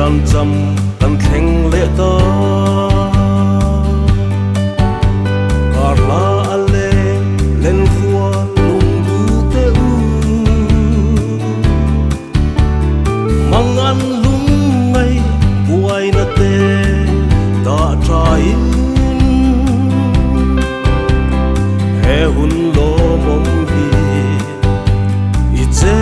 lian cham kan thleng le ta karla ale len khua lung du te u mangan lung ngai buai na te ta trai he hun lo mom hi i che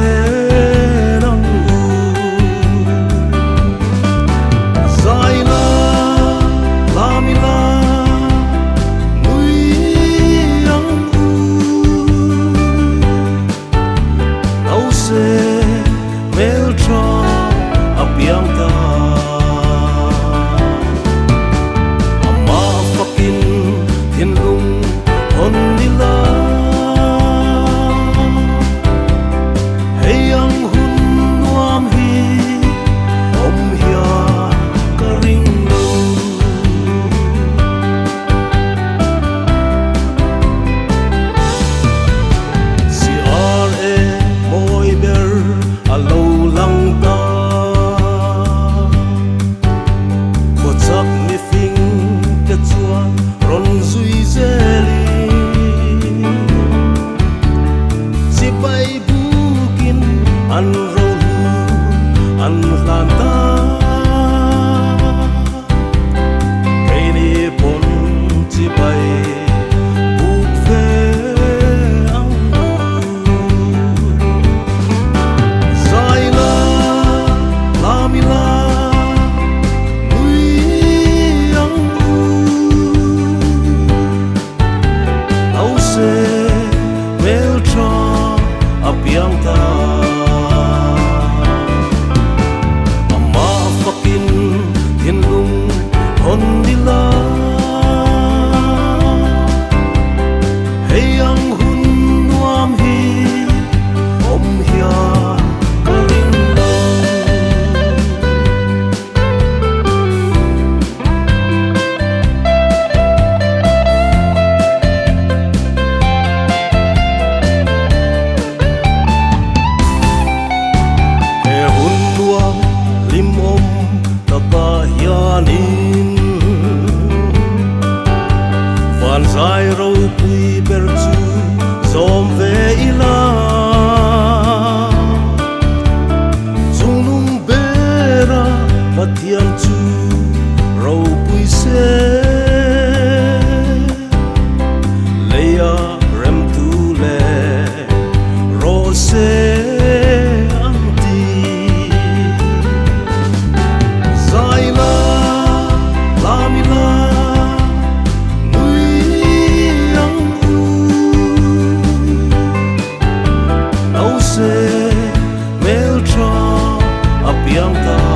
an rolu an lanta cây ni pon chi bay buk ve ang sai la la mi la nui ang au se mel tra apiang ta van sai ro pui ber chu som ve ila sunung bera patian chu ro pui se leya rem tu le ro se mel tra apiang ta